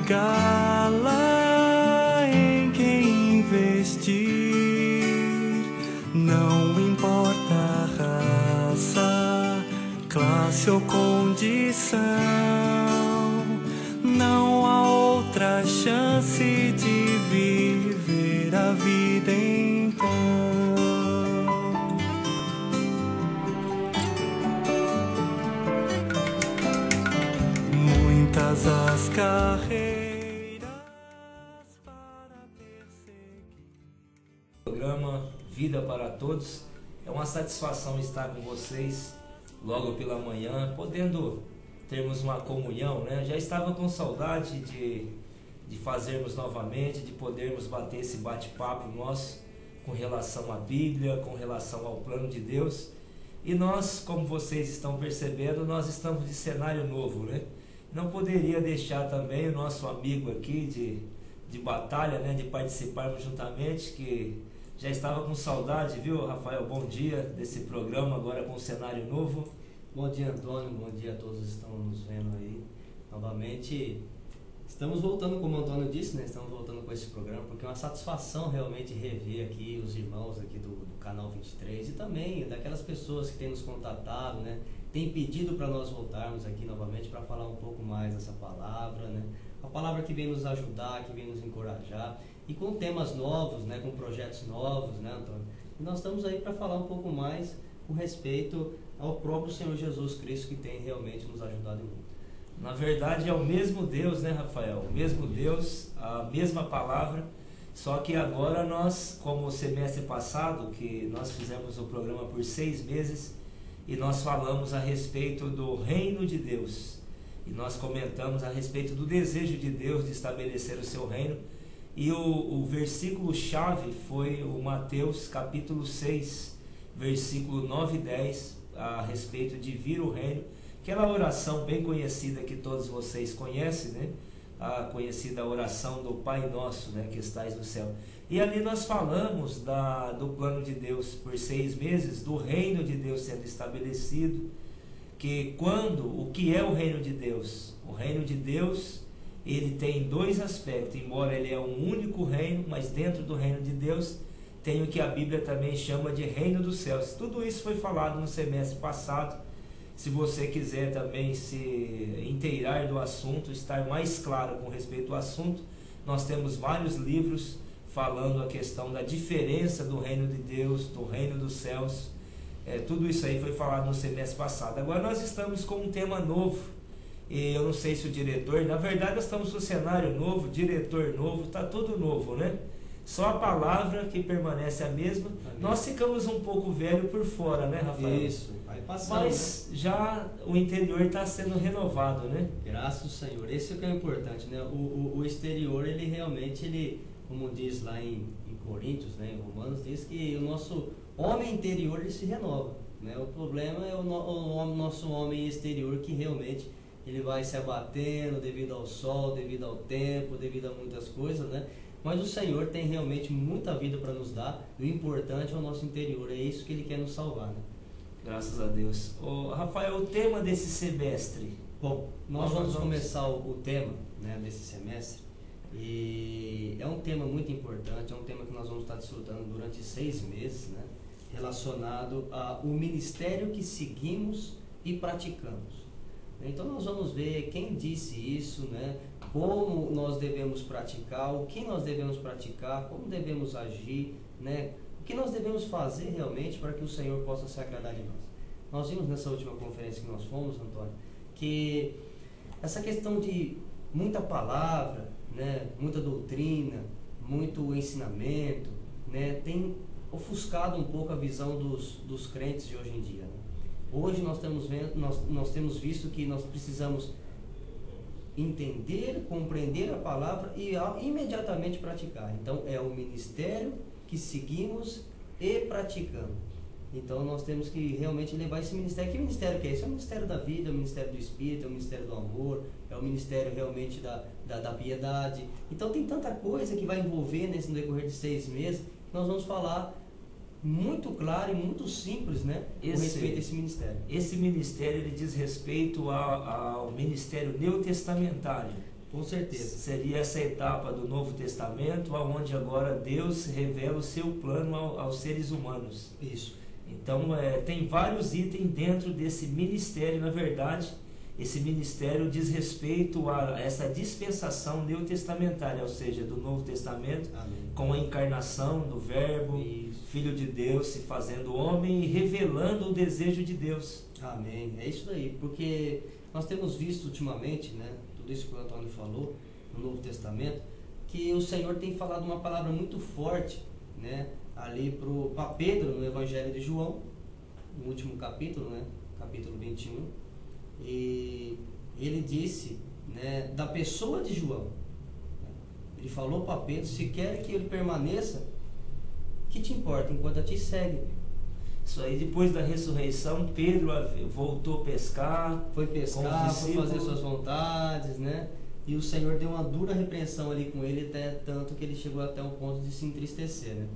gala em quem investir, não importa a raça, classe ou condição, não há outra chance de viver a vida então. Muitas as carreiras para perseguir. Programa Vida para Todos. É uma satisfação estar com vocês logo pela manhã, podendo termos uma comunhão, né? Já estava com saudade de fazermos novamente, de podermos bater esse bate-papo nosso com relação à Bíblia, com relação ao plano de Deus. E nós, como vocês estão percebendo, nós estamos de cenário novo, né? Não poderia deixar também o nosso amigo aqui de batalha, né? De participarmos juntamente, que já estava com saudade, viu, Rafael? Bom dia desse programa agora com um cenário novo. Bom dia, Antônio. Bom dia a todos que estão nos vendo aí. Novamente, estamos voltando, como o Antônio disse, né? Estamos voltando com esse programa, porque é uma satisfação realmente rever aqui os irmãos aqui do Canal 23 e também daquelas pessoas que têm nos contatado, né? Tem pedido para nós voltarmos aqui novamente para falar um pouco mais dessa palavra, né? A palavra que vem nos ajudar, que vem nos encorajar e com temas novos, né? Com projetos novos, né, Antônio? E nós estamos aí para falar um pouco mais com respeito ao próprio Senhor Jesus Cristo, que tem realmente nos ajudado muito. Na verdade é o mesmo Deus, né, Rafael? O mesmo Deus, a mesma palavra, só que agora nós, como o semestre passado, que nós fizemos o programa por 6 meses, e nós falamos a respeito do reino de Deus, e nós comentamos a respeito do desejo de Deus de estabelecer o seu reino, e o versículo-chave foi o Mateus capítulo 6, versículo 9 e 10, a respeito de vir o reino, aquela oração bem conhecida que todos vocês conhecem, né? A conhecida oração do Pai Nosso, né? Que estais no céu. E ali nós falamos do plano de Deus por 6 meses, do reino de Deus sendo estabelecido, que o que é o reino de Deus? O reino de Deus, ele tem 2 aspectos, embora ele é um único reino, mas dentro do reino de Deus tem o que a Bíblia também chama de reino dos céus. Tudo isso foi falado no semestre passado. Se você quiser também se inteirar do assunto, estar mais claro com respeito ao assunto, nós temos vários livros falando a questão da diferença do reino de Deus, do reino dos céus. Tudo isso aí foi falado no semestre passado. Agora nós estamos com um tema novo, e eu não sei se o diretor, na verdade nós estamos com cenário novo, diretor novo, está tudo novo, né? Só a palavra que permanece a mesma. Nós ficamos um pouco velho por fora, né, Rafael? Isso, vai passando. Mas já o interior está sendo renovado, né? Graças ao Senhor, esse é o que é importante, né? O exterior, ele realmente, como diz lá em Coríntios, né, em Romanos, diz que o nosso homem interior ele se renova, né? O problema é o nosso homem exterior, que realmente ele vai se abatendo devido ao sol, devido ao tempo, devido a muitas coisas, né? Mas o Senhor tem realmente muita vida para nos dar. O importante é o nosso interior, é isso que Ele quer nos salvar, né? Graças a Deus. Rafael, o tema desse semestre? Bom, nós vamos começar o tema, né, desse semestre. E é um tema muito importante, é um tema que nós vamos estar desfrutando durante 6 meses, né, relacionado ao ministério que seguimos e praticamos. Então nós vamos ver quem disse isso, né? Como nós devemos praticar, o que nós devemos praticar, como devemos agir, né? O que nós devemos fazer realmente para que o Senhor possa se agradar de nós. Nós vimos nessa última conferência que nós fomos, Antônio, que essa questão de muita palavra, né? Muita doutrina, muito ensinamento, né? Tem ofuscado um pouco a visão dos crentes de hoje em dia, né? Hoje nós temos visto que nós precisamos entender, compreender a palavra e imediatamente praticar. Então é o ministério que seguimos e praticamos. Então nós temos que realmente levar esse ministério. Que ministério que é esse? É o ministério da vida, é o ministério do Espírito, é o ministério do amor, é o ministério realmente da piedade. Então tem tanta coisa que vai envolver no decorrer de 6 meses, que nós vamos falar muito claro e muito simples, né, com respeito a esse ministério. Esse ministério ele diz respeito ao ministério neotestamentário. Com certeza. Seria essa etapa do Novo Testamento, onde agora Deus revela o seu plano aos seres humanos. Isso. Então, tem vários itens dentro desse ministério. Na verdade, esse ministério diz respeito a essa dispensação neotestamentária, ou seja, do Novo Testamento, Amém. com a encarnação do Verbo, Isso. Filho de Deus se fazendo homem e revelando o desejo de Deus. Amém. É isso aí, porque nós temos visto ultimamente, né, tudo isso que o Antônio falou no Novo Testamento, que o Senhor tem falado uma palavra muito forte, né, ali para Pedro no Evangelho de João, no último capítulo, né, capítulo 21, e ele disse, né, da pessoa de João. Ele falou para Pedro: se quer que ele permaneça, que te importa, enquanto a ti segue. Isso aí, depois da ressurreição, Pedro voltou a pescar. Foi pescar, foi fazer suas vontades, né? E o Senhor deu uma dura repreensão ali com ele, até tanto que ele chegou até o ponto de se entristecer, né?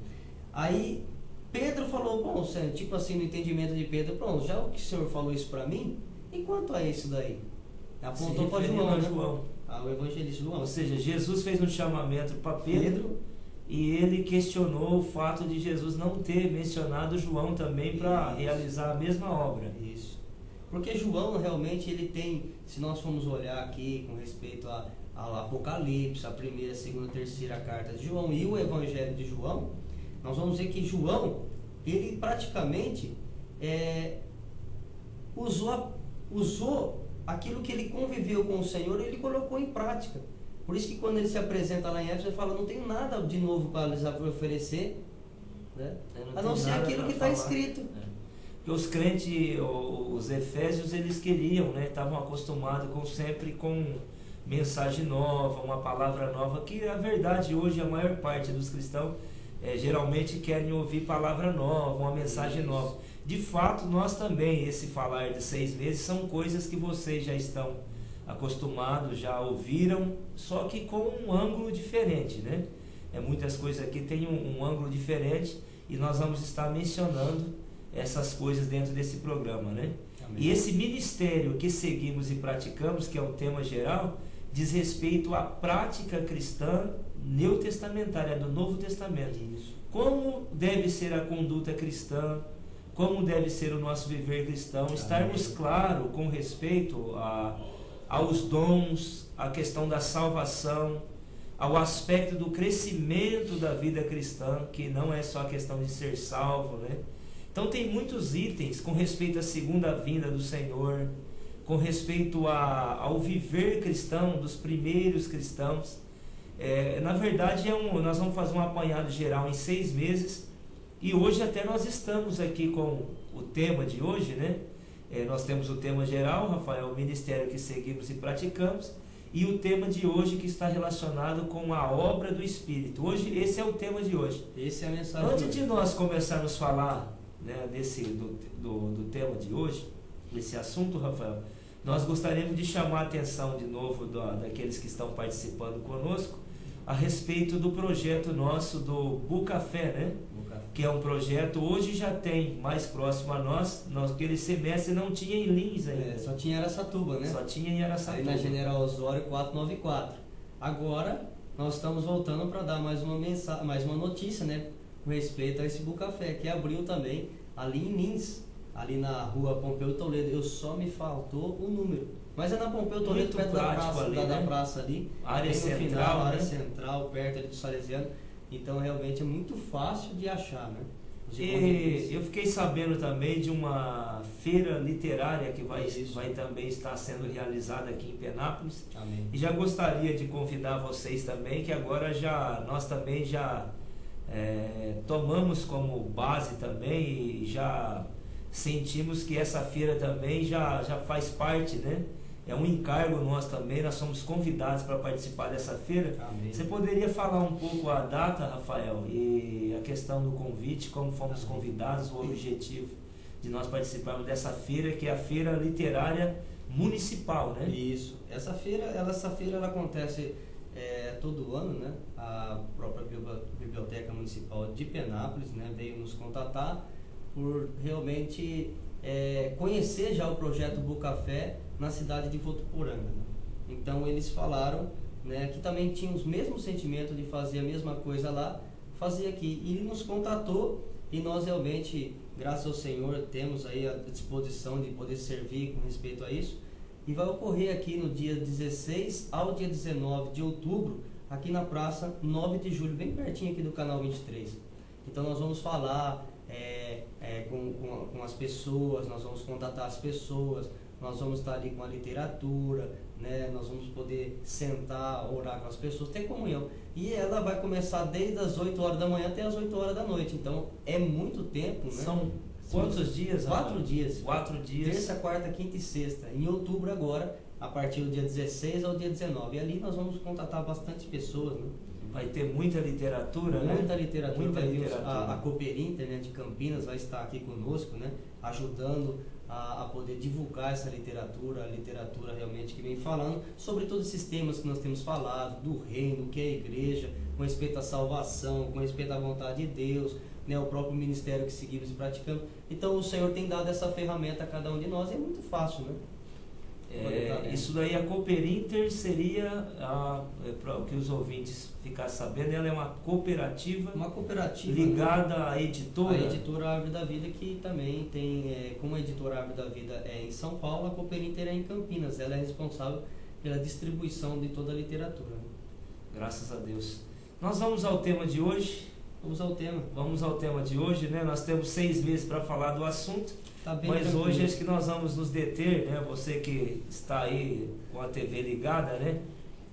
Aí Pedro falou: bom, Senhor, tipo assim, no entendimento de Pedro, pronto, já o que o Senhor falou isso para mim, e quanto a isso daí? Apontou para João, né? O evangelista João. Ou seja, Jesus fez um chamamento para Pedro e ele questionou o fato de Jesus não ter mencionado João também para realizar a mesma obra. Isso. Porque João realmente ele tem, se nós formos olhar aqui com respeito ao Apocalipse, a primeira, segunda, terceira carta de João e o Evangelho de João, nós vamos ver que João, ele praticamente usou aquilo que ele conviveu com o Senhor, ele colocou em prática. Por isso que quando ele se apresenta lá em Éfeso, ele fala: não tenho nada de novo para lhes oferecer, né? A não ser aquilo que está escrito. Porque os crentes, os efésios, eles queriam, né? Estavam acostumados sempre com mensagem nova, uma palavra nova, que a verdade hoje a maior parte dos cristãos geralmente querem ouvir palavra nova, uma mensagem nova. De fato, nós também, esse falar de 6 meses, são coisas que vocês já estão acostumados, já ouviram, só que com um ângulo diferente, né? Muitas coisas aqui têm um ângulo diferente e nós vamos estar mencionando essas coisas dentro desse programa, né? Amém. E esse ministério que seguimos e praticamos, que é o tema geral, diz respeito à prática cristã neotestamentária, do Novo Testamento. Isso. Como deve ser a conduta cristã, como deve ser o nosso viver cristão, estarmos claros com respeito aos dons, à questão da salvação, ao aspecto do crescimento da vida cristã, que não é só a questão de ser salvo, né? Então tem muitos itens com respeito à segunda vinda do Senhor, com respeito ao viver cristão dos primeiros cristãos. Na verdade, nós vamos fazer um apanhado geral em 6 meses, e hoje até nós estamos aqui com o tema de hoje, né? Nós temos o tema geral, Rafael, o ministério que seguimos e praticamos, e o tema de hoje que está relacionado com a obra do Espírito. Hoje, esse é o tema de hoje. Esse é a mensagem. Antes de nós começarmos a falar, né, do tema de hoje, desse assunto, Rafael, nós gostaríamos de chamar a atenção de novo daqueles que estão participando conosco a respeito do projeto nosso do Bucafé, né? Que é um projeto, hoje já tem mais próximo a nós, aquele semestre não tinha em Lins ainda. Só tinha em Araçatuba, né? Só tinha em Araçatuba. Aí na General Osório 494. Agora nós estamos voltando para dar mais uma notícia, né? Com respeito a esse Bucafé, que abriu também ali em Lins, ali na rua Pompeu Toledo. Eu só me faltou o número. Mas é na Pompeu Toledo, perto da praça ali, da praça ali. Área central, final, né? Área central, perto ali do Salesiano. Então realmente é muito fácil de achar, né? E eu fiquei sabendo também de uma feira literária que vai também estar sendo realizada aqui em Penápolis. Amém. E já gostaria de convidar vocês também, que agora nós também já tomamos como base também e já sentimos que essa feira também já faz parte, né? É um encargo nosso também, nós somos convidados para participar dessa feira. Amém. Você poderia falar um pouco a data, Rafael, e a questão do convite, como fomos convidados, o objetivo de nós participarmos dessa feira, que é a Feira Literária Municipal, né? Isso. Essa feira ela acontece todo ano, né? A própria Biblioteca Municipal de Penápolis, né, veio nos contatar por realmente conhecer já o projeto Bucafé na cidade de Votuporanga, né? Então eles falaram, né, que também tinham os mesmos sentimentos de fazer a mesma coisa lá, fazer aqui. E ele nos contatou e nós realmente, graças ao Senhor, temos aí a disposição de poder servir com respeito a isso. E vai ocorrer aqui no dia 16 ao dia 19 de outubro, aqui na Praça 9 de Julho, bem pertinho aqui do Canal 23. Então nós vamos falar com as pessoas, nós vamos contatar as pessoas, nós vamos estar ali com a literatura, né? Nós vamos poder sentar, orar com as pessoas, ter comunhão. E ela vai começar desde as 8 horas da manhã até as 8 horas da noite. Então é muito tempo, né? São quantos dias? 4 dias. 4 dias. Terça, quarta, quinta e sexta. Em outubro agora, a partir do dia 16 ao dia 19. E ali nós vamos contatar bastante pessoas, né? Vai ter muita literatura, né? Muita literatura. Muita literatura. A Cooper Inter, né, de Campinas vai estar aqui conosco, né, ajudando a poder divulgar essa literatura, a literatura realmente que vem falando sobre todos esses temas que nós temos falado, do reino, que é a igreja, com respeito à salvação, com respeito à vontade de Deus, né, o próprio ministério que seguimos e praticamos. Então o Senhor tem dado essa ferramenta a cada um de nós e é muito fácil, né? Isso daí, a Cooper Inter seria, para que os ouvintes ficassem sabendo, ela é uma cooperativa ligada à editora. A editora Árvore da Vida, que também tem, como a editora Árvore da Vida é em São Paulo, a Cooper Inter é em Campinas. Ela é responsável pela distribuição de toda a literatura. Graças a Deus. Nós vamos ao tema de hoje. Vamos ao tema de hoje, né? Nós temos 6 meses para falar do assunto. Tá bem mas tranquilo. Hoje acho que nós vamos nos deter, né? Você que está aí com a TV ligada, né?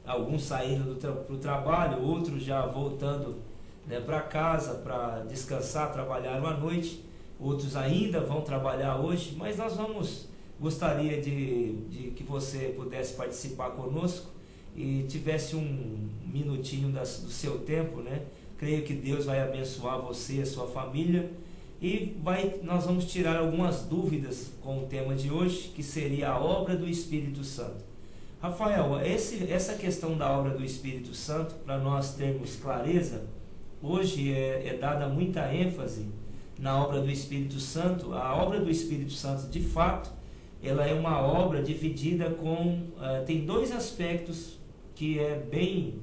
Alguns saindo para o trabalho, outros já voltando, né, para casa para descansar, trabalharam à noite, outros ainda vão trabalhar hoje, mas nós gostaria de que você pudesse participar conosco e tivesse um minutinho do seu tempo, né? Creio que Deus vai abençoar você e a sua família. E nós vamos tirar algumas dúvidas com o tema de hoje, que seria a obra do Espírito Santo. Rafael, essa questão da obra do Espírito Santo, para nós termos clareza, hoje é dada muita ênfase na obra do Espírito Santo. A obra do Espírito Santo, de fato, ela é uma obra dividida tem 2 aspectos que é bem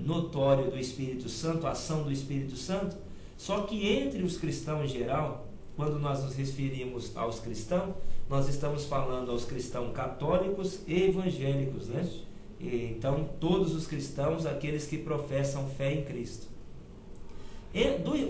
notório do Espírito Santo, a ação do Espírito Santo. Só que entre os cristãos em geral, quando nós nos referimos aos cristãos, nós estamos falando aos cristãos católicos e evangélicos, né? Então, todos os cristãos, aqueles que professam fé em Cristo.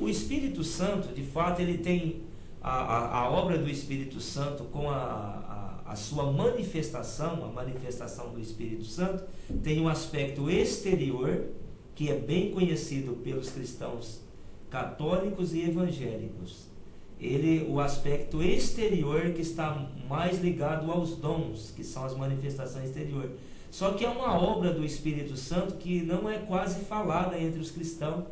O Espírito Santo, de fato, ele tem a obra do Espírito Santo com a sua manifestação, a manifestação do Espírito Santo, tem um aspecto exterior, que é bem conhecido pelos cristãos católicos e evangélicos. O aspecto exterior que está mais ligado aos dons, que são as manifestações exteriores. Só que é uma obra do Espírito Santo que não é quase falada entre os cristãos,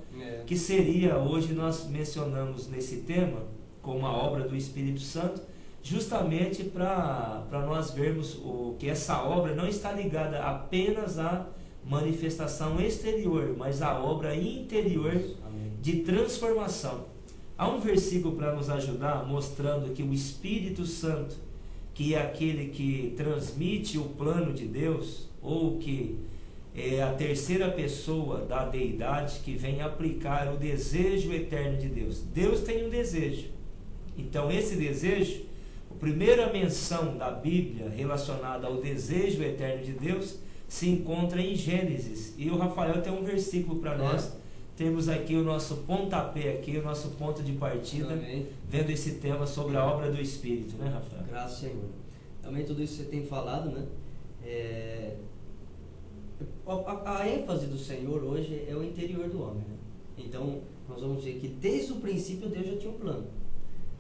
que seria, hoje nós mencionamos nesse tema, como a obra do Espírito Santo, justamente para nós vermos que essa obra não está ligada apenas à manifestação exterior, mas à obra interior de transformação. Há um versículo para nos ajudar, mostrando que o Espírito Santo, que é aquele que transmite o plano de Deus, ou que é a terceira pessoa da deidade que vem aplicar o desejo eterno de Deus. Deus tem um desejo. Então esse desejo, a primeira menção da Bíblia relacionada ao desejo eterno de Deus, se encontra em Gênesis. E o Rafael tem um versículo para nós. Temos aqui o nosso pontapé, aqui, o nosso ponto de partida, vendo esse tema sobre a obra do Espírito, né, Rafael? Graças ao Senhor. Também tudo isso que você tem falado, né? A ênfase do Senhor hoje é o interior do homem, né? Então, nós vamos ver que desde o princípio Deus já tinha um plano.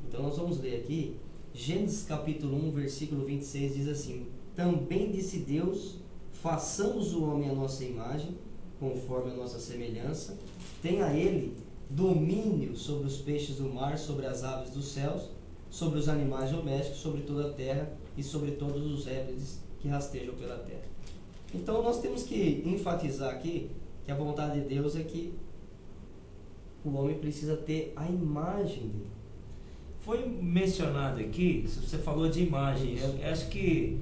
Então, nós vamos ler aqui, Gênesis capítulo 1, versículo 26, diz assim: Também disse Deus, façamos o homem à nossa imagem, conforme a nossa semelhança, tenha ele domínio sobre os peixes do mar, sobre as aves dos céus, sobre os animais domésticos, sobre toda a terra e sobre todos os répteis que rastejam pela terra. Então nós temos que enfatizar aqui que a vontade de Deus é que o homem precisa ter a imagem dele. Foi mencionado aqui, você falou de imagem, eu acho que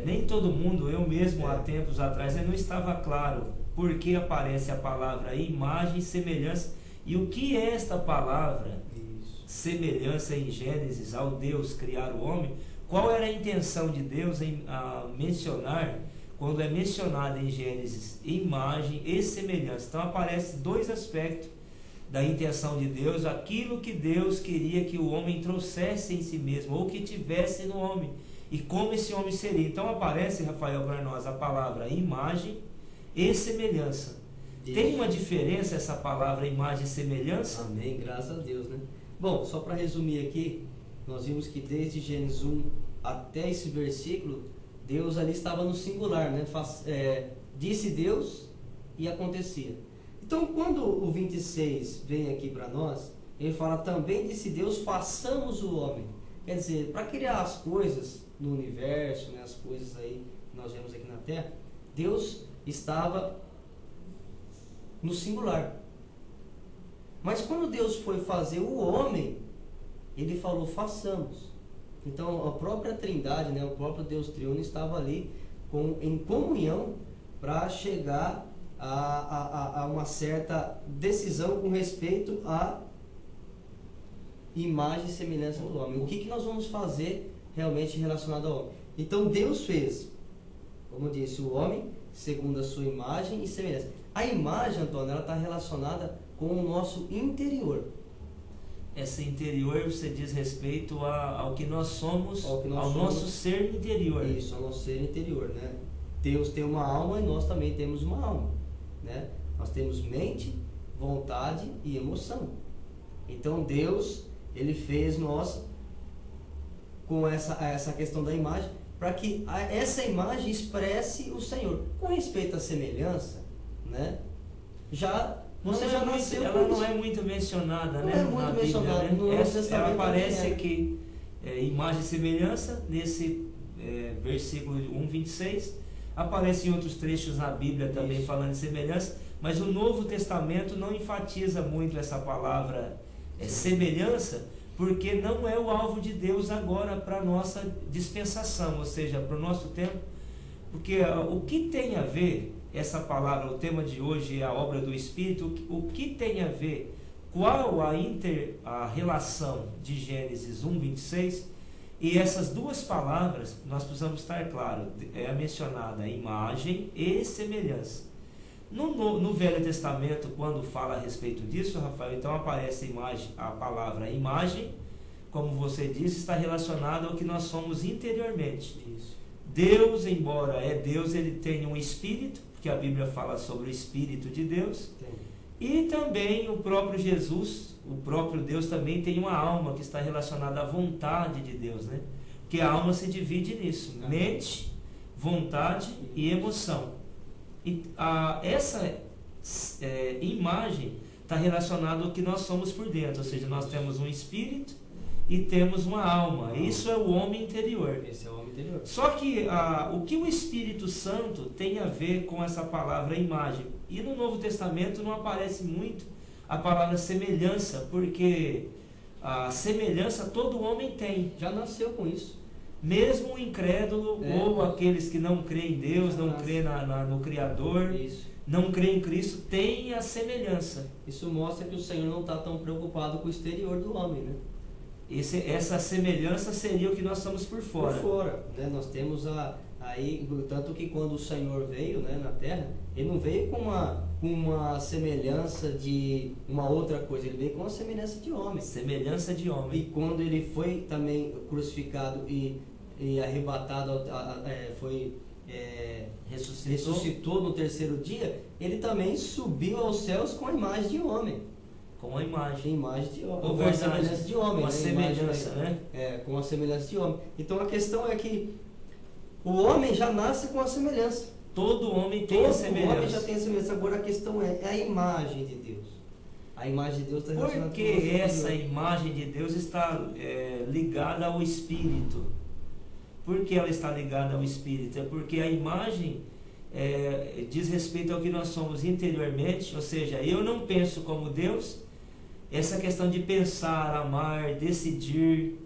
nem todo mundo, eu mesmo há tempos atrás, não estava claro por que aparece a palavra imagem e semelhança e o que é esta palavra semelhança em Gênesis ao Deus criar o homem. Qual era a intenção de Deus em mencionar, quando é mencionado em Gênesis, imagem e semelhança? Então aparece dois aspectos da intenção de Deus, aquilo que Deus queria que o homem trouxesse em si mesmo, ou que tivesse no homem, e como esse homem seria. Então aparece, Rafael, para nós a palavra imagem e semelhança. Isso. Tem uma diferença essa palavra imagem e semelhança? Amém, graças a Deus, né? Bom, só para resumir aqui, nós vimos que desde Gênesis 1 até esse versículo, Deus ali estava no singular, né? Disse Deus e acontecia. Então, quando o 26 vem aqui para nós, ele fala, também disse Deus, façamos o homem. Quer dizer, para criar as coisas no universo, né, as coisas aí que nós vemos aqui na Terra, Deus estava no singular. Mas quando Deus foi fazer o homem, ele falou, façamos. Então, a própria Trindade, né, o próprio Deus Triuno estava ali em comunhão para chegar a uma certa decisão com respeito à imagem e semelhança do homem. O que nós vamos fazer realmente relacionado ao homem? Então Deus fez, como disse, o homem segundo a sua imagem e semelhança. A imagem, Antônio, ela está relacionada com o nosso interior. Esse interior, você diz respeito ao que nós somos, ao nosso ser interior. Isso, ao nosso ser interior, né? Deus tem uma alma e nós também temos uma alma, né? Nós temos mente, vontade e emoção. Então Deus, ele fez nós com essa questão da imagem, para que essa imagem expresse o Senhor. Com respeito à semelhança, né? Você já nasceu com ela não é muito mencionada, né? Não é muito mencionada, né? Ela aparece aqui, imagem e semelhança, nesse versículo 1:26. Aparece em outros trechos na Bíblia também falando de semelhança, mas o Novo Testamento não enfatiza muito essa palavra semelhança, porque não é o alvo de Deus agora para a nossa dispensação, ou seja, para o nosso tempo. Porque o que tem a ver essa palavra, o tema de hoje é a obra do Espírito, o que tem a ver, qual a relação de Gênesis 1:26 e essas duas palavras, nós precisamos estar claro, é mencionada imagem e semelhança. No Velho Testamento, quando fala a respeito disso, Rafael, então aparece a palavra imagem, como você disse, está relacionada ao que nós somos interiormente. Isso. Deus, embora é Deus, ele tem um espírito, porque a Bíblia fala sobre o Espírito de Deus. E também o próprio Jesus, o próprio Deus também tem uma alma que está relacionada à vontade de Deus, né? Porque a alma se divide nisso, mente, vontade e emoção. E essa imagem está relacionada ao que nós somos por dentro, ou seja, nós temos um espírito e temos uma alma. Isso é o homem interior. Esse é o homem interior. Só que o que o Espírito Santo tem a ver com essa palavra imagem? E no Novo Testamento não aparece muito a palavra semelhança, porque a semelhança todo homem tem. Já nasceu com isso. Mesmo o incrédulo ou aqueles que não creem em Deus, não creem no Criador, não creem em Cristo, tem a semelhança. Isso mostra que o Senhor não está tão preocupado com o exterior do homem, né? Essa semelhança seria o que nós estamos por fora. Por fora, né? Nós temos aí, tanto que quando o Senhor veio, né, na Terra, ele não veio com uma semelhança de uma outra coisa, ele veio com uma semelhança de homem. Semelhança de homem. E quando ele foi também crucificado e arrebatado, ressuscitou no terceiro dia, ele também subiu aos céus com a imagem de homem. Com a imagem. Imagem de homem. Ou com a semelhança de homem. Com a semelhança, né? Com a semelhança de homem. Então a questão é que o homem já nasce com a semelhança. Todo homem tem a semelhança. Todo homem já tem a semelhança. Agora a questão é a imagem de Deus. A imagem de Deus está relacionada com Por que essa imagem de Deus está ligada ao Espírito? Por que ela está ligada ao Espírito? É porque a imagem diz respeito ao que nós somos interiormente, ou seja, eu não penso como Deus. Essa questão de pensar, amar, decidir,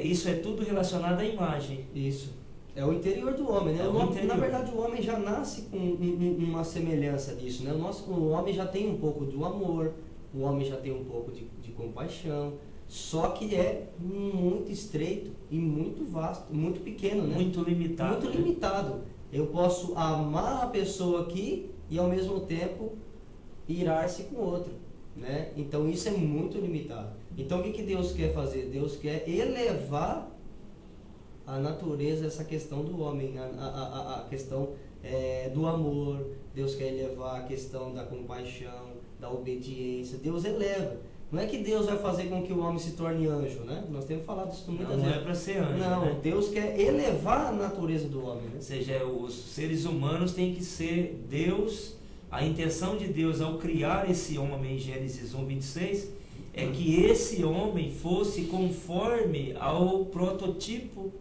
isso é tudo relacionado à imagem. Isso. É o interior do homem, né? É o interior. Na verdade, o homem já nasce com uma semelhança disso, né? O homem já tem um pouco do amor, o homem já tem um pouco de compaixão, só que é muito estreito e muito vasto, muito pequeno, né? Muito limitado. Muito limitado. Eu posso amar a pessoa aqui e ao mesmo tempo irar-se com outra, né? Então isso é muito limitado. Então o que Deus quer fazer? Deus quer elevar a natureza, essa questão do homem, a questão do amor. Deus quer elevar a questão da compaixão, da obediência. Deus eleva. Não é que Deus vai fazer com que o homem se torne anjo, né? Nós temos falado isso muitas vezes. Não é para ser anjo. Não, né? Deus quer elevar a natureza do homem, né? Ou seja, os seres humanos têm que ser Deus. A intenção de Deus ao criar esse homem, em Gênesis 1:26, é que esse homem fosse conforme ao prototipo.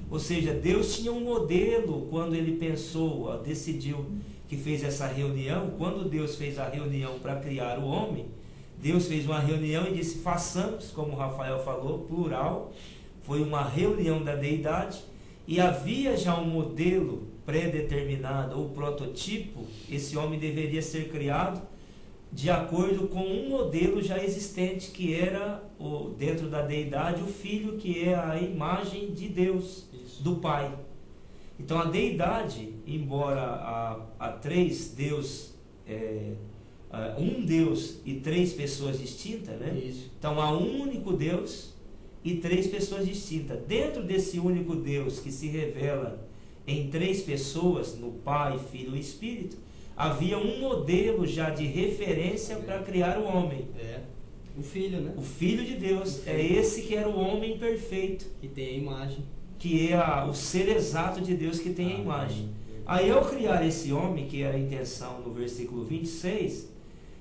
Ou seja, Deus tinha um modelo quando ele pensou, decidiu que fez essa reunião. Quando Deus fez a reunião para criar o homem, Deus fez uma reunião e disse: façamos, como o Rafael falou, plural. Foi uma reunião da deidade e havia já um modelo pré-determinado ou prototipo. Esse homem deveria ser criado de acordo com um modelo já existente, que era dentro da deidade o filho, que é a imagem de Deus, do Pai. Então a deidade, embora há três Deus, um Deus e três pessoas distintas, né? Isso. Então há um único Deus e três pessoas distintas. Dentro desse único Deus que se revela em três pessoas, no Pai, Filho e Espírito, havia um modelo já de referência para criar o homem. O Filho, né? O Filho de Deus. É esse que era o homem perfeito, Que tem a imagem. que é o ser exato de Deus, que tem a imagem. Aí ao criar esse homem, que era a intenção no versículo 26,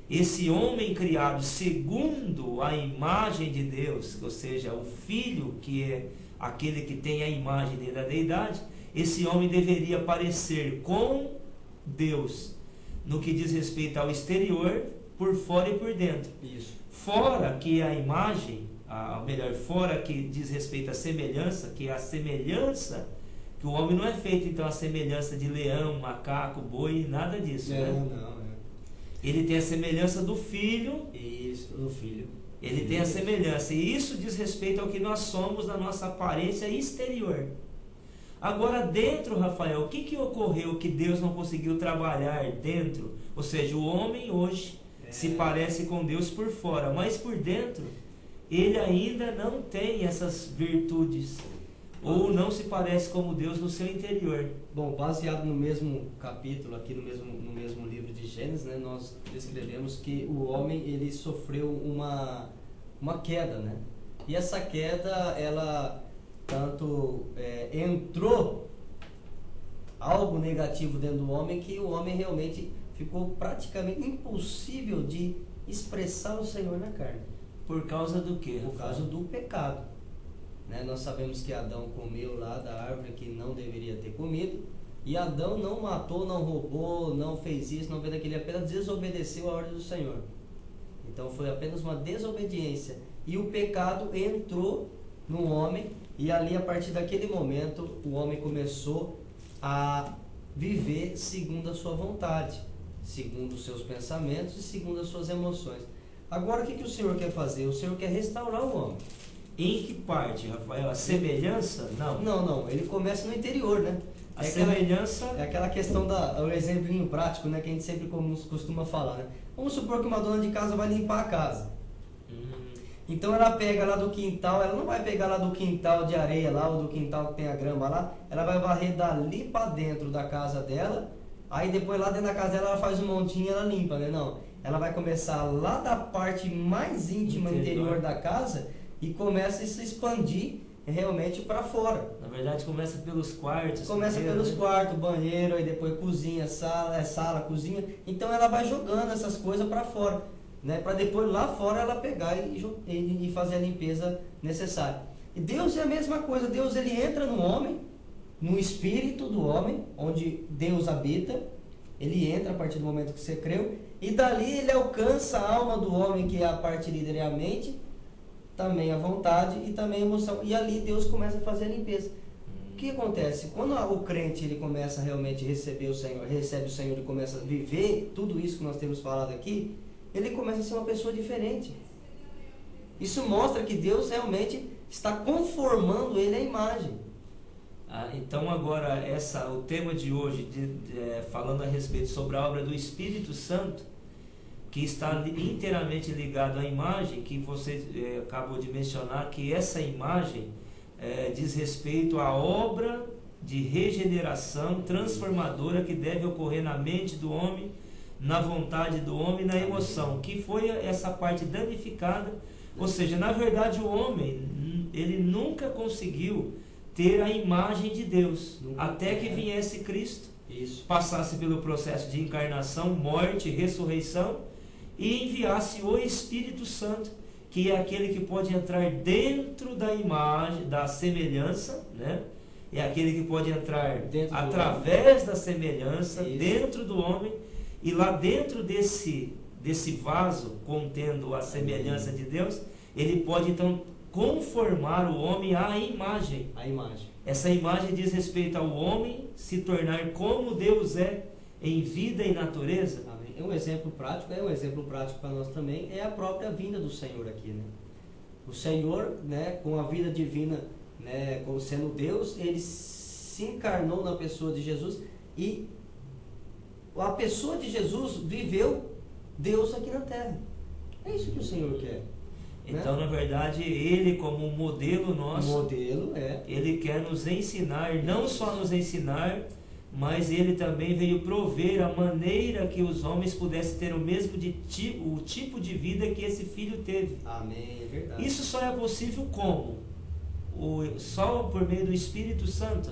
esse homem criado segundo a imagem de Deus, ou seja, o Filho, que é aquele que tem a imagem da deidade, esse homem deveria parecer com Deus no que diz respeito ao exterior, por fora e por dentro. Isso. Fora que a imagem, fora que diz respeito à semelhança, que é a semelhança, que o homem não é feito então a semelhança de leão, macaco, boi, nada disso, né? Não. Ele tem a semelhança do Filho. Isso, do Filho. Ele tem a semelhança, e isso diz respeito ao que nós somos na nossa aparência exterior. Agora dentro, Rafael, o que ocorreu que Deus não conseguiu trabalhar dentro? Ou seja, o homem hoje se parece com Deus por fora, mas por dentro ele ainda não tem essas virtudes, ou não se parece como Deus no seu interior. Bom, baseado no mesmo capítulo, aqui no mesmo livro de Gênesis, né, nós descrevemos que o homem ele sofreu uma queda, né? E essa queda, ela tanto entrou algo negativo dentro do homem, que o homem realmente ficou praticamente impossível de expressar o Senhor na carne. Por causa do quê? Por causa do pecado. Né? Nós sabemos que Adão comeu lá da árvore que não deveria ter comido, e Adão não matou, não roubou, não fez isso, não fez aquilo, ele apenas desobedeceu a ordem do Senhor. Então foi apenas uma desobediência, e o pecado entrou no homem, e ali a partir daquele momento o homem começou a viver segundo a sua vontade, segundo os seus pensamentos e segundo as suas emoções. Agora o que o Senhor quer fazer? O Senhor quer restaurar o homem. Em que parte, Rafael? A semelhança? Não. Não, ele começa no interior, né? A semelhança... É aquela questão o exemplinho prático, né? Que a gente sempre costuma falar, né? Vamos supor que uma dona de casa vai limpar a casa. Então ela pega lá do quintal, ela não vai pegar lá do quintal de areia lá, ou do quintal que tem a grama lá, ela vai varrer dali para dentro da casa dela, aí depois lá dentro da casa dela ela faz um montinho e ela limpa, né? Não, ela vai começar lá da parte mais íntima interior da casa e começa a se expandir realmente para fora. Na verdade começa pelos quartos. Começa pelos quartos, banheiro, aí depois cozinha, sala, cozinha. Então ela vai jogando essas coisas para fora, né? Para depois lá fora ela pegar e fazer a limpeza necessária. E Deus é a mesma coisa. Deus ele entra no homem, no espírito do homem, onde Deus habita. Ele entra a partir do momento que você creu, e dali ele alcança a alma do homem, que é a parte líder, é a mente, também a vontade e também a emoção. E ali Deus começa a fazer a limpeza. O que acontece? Quando o crente ele começa a realmente receber o Senhor, recebe o Senhor e começa a viver tudo isso que nós temos falado aqui, ele começa a ser uma pessoa diferente. Isso mostra que Deus realmente está conformando ele à imagem. Então agora o tema de hoje, falando a respeito sobre a obra do Espírito Santo, que está inteiramente ligado à imagem, que você acabou de mencionar, que essa imagem diz respeito à obra de regeneração transformadora que deve ocorrer na mente do homem, na vontade do homem, na emoção, que foi essa parte danificada. Ou seja, na verdade o homem, ele nunca conseguiu ter a imagem de Deus, até que viesse Cristo, passasse pelo processo de encarnação, morte, ressurreição, e enviasse o Espírito Santo, que é aquele que pode entrar dentro da imagem, da semelhança, né? É aquele que pode entrar através da semelhança, dentro do homem, e lá dentro desse vaso contendo a semelhança de Deus, ele pode então conformar o homem à imagem. Essa imagem diz respeito ao homem se tornar como Deus é em vida e natureza. É um exemplo prático para nós também, é a própria vinda do Senhor aqui, né? O Senhor, né, com a vida divina, né, como sendo Deus, ele se encarnou na pessoa de Jesus, e a pessoa de Jesus viveu Deus aqui na terra. É isso que o Senhor quer. Então, na verdade, ele como um modelo nosso, ele quer nos ensinar, não só nos ensinar, mas ele também veio prover a maneira que os homens pudessem ter o mesmo o tipo de vida que esse filho teve. Amém, é verdade. Isso só é possível como? Só por meio do Espírito Santo.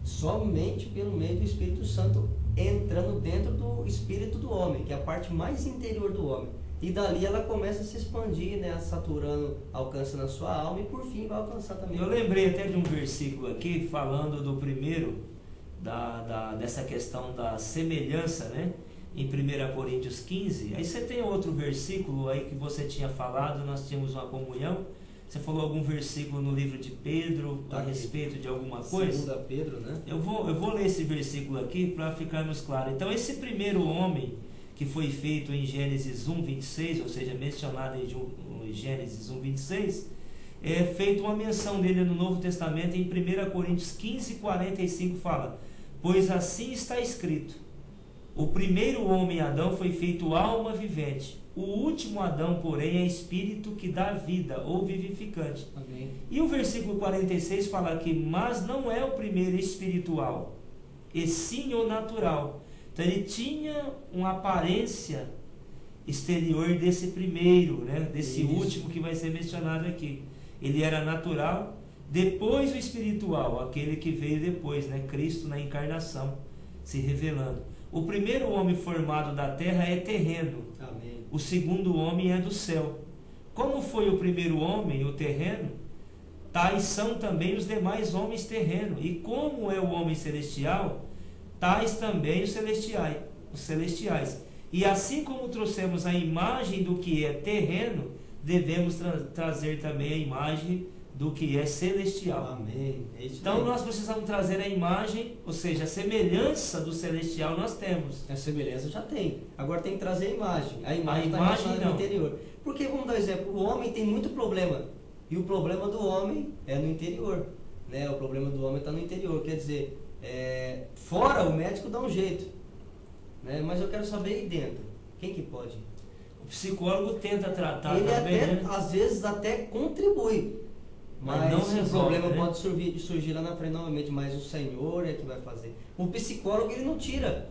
Somente pelo meio do Espírito Santo, entrando dentro do espírito do homem, que é a parte mais interior do homem. E dali ela começa a se expandir, né, saturando, alcança na sua alma e por fim vai alcançar também. Eu lembrei até de um versículo aqui, falando do primeiro, dessa questão da semelhança, né? Em 1 Coríntios 15. Aí você tem outro versículo aí que você tinha falado, nós tínhamos uma comunhão. Você falou algum versículo no livro de Pedro a respeito de alguma coisa? 2 Pedro, né? Eu vou ler esse versículo aqui para ficarmos claros. Então esse primeiro homem que foi feito em Gênesis 1:26, ou seja, mencionado em Gênesis 1:26, é feito uma menção dele no Novo Testamento em 1 Coríntios 15:45, fala: pois assim está escrito, o primeiro homem Adão foi feito alma vivente, o último Adão, porém, é espírito que dá vida, ou vivificante. Amém. E o versículo 46 fala que, mas não é o primeiro espiritual, e sim o natural. Então ele tinha uma aparência exterior desse primeiro, né? Desse último que vai ser mencionado aqui. Ele era natural, depois o espiritual, aquele que veio depois, né? Cristo na encarnação, se revelando. O primeiro homem formado da terra é terreno. Amém. O segundo homem é do céu. Como foi o primeiro homem, o terreno, tais são também os demais homens terrenos. E como é o homem celestial, tais também os celestiais. E assim como trouxemos a imagem do que é terreno, devemos trazer também a imagem do que é celestial. Amém. Então nós precisamos trazer a imagem, ou seja, a semelhança do celestial nós temos. A semelhança já tem. Agora tem que trazer a imagem. A imagem está no interior. Porque, vamos dar um exemplo, o homem tem muito problema. E o problema do homem é no interior. Né? O problema do homem está no interior. Quer dizer, fora o médico dá um jeito. Né? Mas eu quero saber aí dentro. Quem que pode? O psicólogo tenta tratar ele também, até, né? às vezes até contribui. Mas não resolve, o problema, né? Pode surgir lá na frente novamente, mas o Senhor é que vai fazer. O psicólogo, ele não tira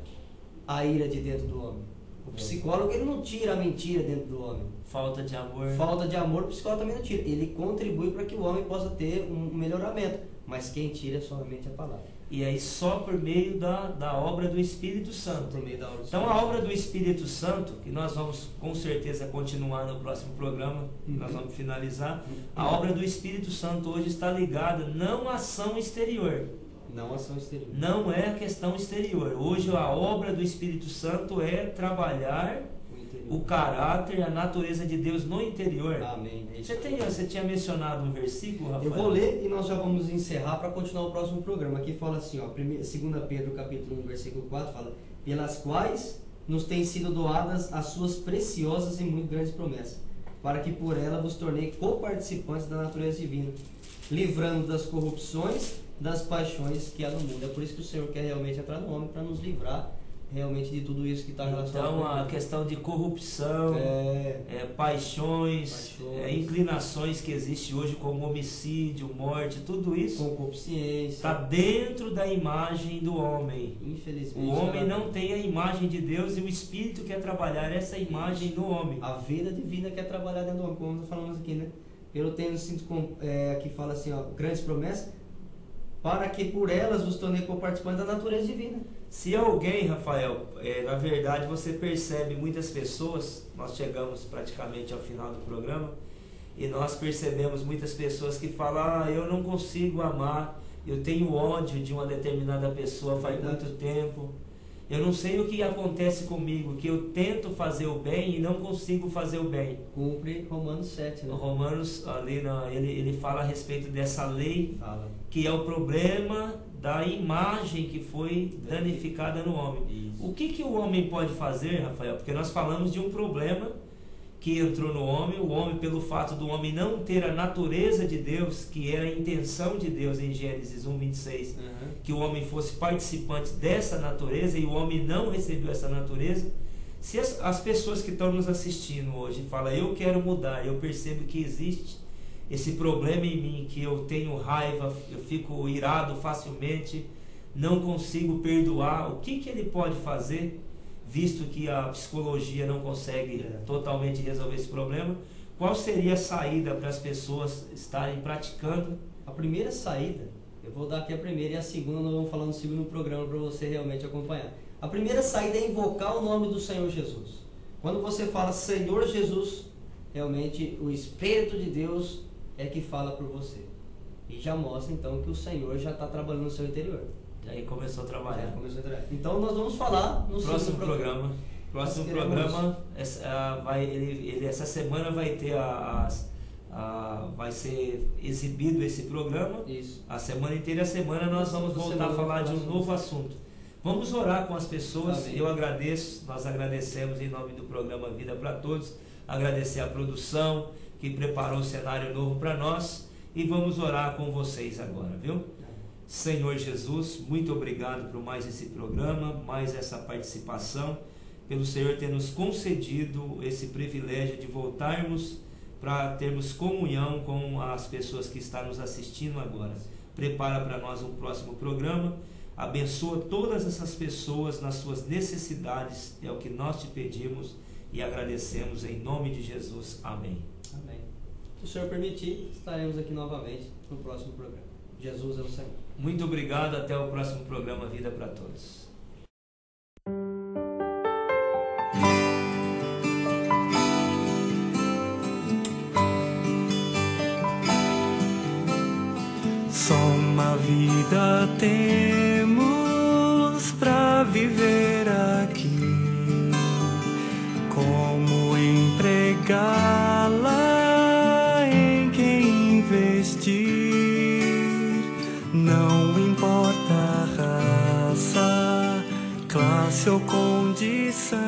a ira de dentro do homem. O psicólogo, ele não tira a mentira dentro do homem. Falta de amor. Falta de amor, o psicólogo também não tira. Ele contribui para que o homem possa ter um melhoramento. Mas quem tira é somente a palavra. E aí só por meio da obra do Espírito Santo. Por meio da obra do então a obra do Espírito Santo, que nós vamos com certeza continuar no próximo programa, nós vamos finalizar. A obra do Espírito Santo hoje está ligada não à ação exterior. Não ação exterior. Não é a questão exterior. Hoje a obra do Espírito Santo é trabalhar interior. o caráter e a natureza de Deus no interior. Amém. É isso. Você tinha mencionado um versículo, Rafael? Eu vou ler e nós já vamos encerrar para continuar o próximo programa. Aqui fala assim, ó, 2 Pedro capítulo 1, versículo 4, fala: pelas quais nos têm sido doadas as suas preciosas e muito grandes promessas, para que por ela vos tornei coparticipantes da natureza divina, livrando das corrupções, das paixões que há no mundo. É por isso que o Senhor quer realmente entrar no homem, para nos livrar realmente de tudo isso que está relacionado. Então a questão de corrupção, paixões, inclinações que existe hoje, como homicídio, morte, tudo isso concupiscência, está dentro da imagem do homem. Infelizmente, o homem não tem a imagem de Deus, e o Espírito quer trabalhar essa imagem no homem. A vida divina quer trabalhar dentro do homem, como nós falamos aqui, né? Eu tenho sinto que fala assim, ó, grandes promessas, para que por elas vos tornei coparticipantes da natureza divina. Se alguém, Rafael, na verdade você percebe muitas pessoas, nós chegamos praticamente ao final do programa, e nós percebemos muitas pessoas que falam: eu não consigo amar, eu tenho ódio de uma determinada pessoa faz muito tempo, eu não sei o que acontece comigo, que eu tento fazer o bem e não consigo fazer o bem. Cumpre Romanos 7, né? Romanos, ali ele fala a respeito dessa lei, que é o problema da imagem que foi danificada no homem. Isso. O que o homem pode fazer, Rafael? Porque nós falamos de um problema que entrou no homem, o homem, pelo fato do homem não ter a natureza de Deus, que era a intenção de Deus em Gênesis 1:26, que o homem fosse participante dessa natureza, e o homem não recebeu essa natureza. Se as pessoas que estão nos assistindo hoje falam: eu quero mudar, eu percebo que existe esse problema em mim, que eu tenho raiva, eu fico irado facilmente, não consigo perdoar, o que ele pode fazer, visto que a psicologia não consegue totalmente resolver esse problema? Qual seria a saída para as pessoas estarem praticando? A primeira saída, eu vou dar aqui a primeira, e a segunda nós vamos falar no segundo programa para você realmente acompanhar. A primeira saída é invocar o nome do Senhor Jesus. Quando você fala Senhor Jesus, realmente o Espírito de Deus é que fala por você, e já mostra então que o Senhor já está trabalhando no seu interior. E aí começou a trabalhar. Então nós vamos falar no próximo programa. Próximo programa, essa semana vai ter vai ser exibido esse programa. Isso. A semana inteira, nós vamos voltar a falar de um novo assunto. Vamos orar com as pessoas. Amém. Nós agradecemos em nome do programa Vida para Todos, agradecer a produção que preparou o cenário novo para nós, e vamos orar com vocês agora, viu? Senhor Jesus, muito obrigado por mais esse programa, mais essa participação, pelo Senhor ter nos concedido esse privilégio de voltarmos para termos comunhão com as pessoas que estão nos assistindo agora. Prepara para nós um próximo programa, abençoa todas essas pessoas nas suas necessidades, é o que nós te pedimos e agradecemos em nome de Jesus. Amém. Amém. Se o Senhor permitir, estaremos aqui novamente no próximo programa. Jesus é o Senhor. Muito obrigado, até o próximo programa Vida para Todos. Só uma vida temos pra viver aqui. Como empregá-la, em quem investir? Não importa a raça, classe ou condição.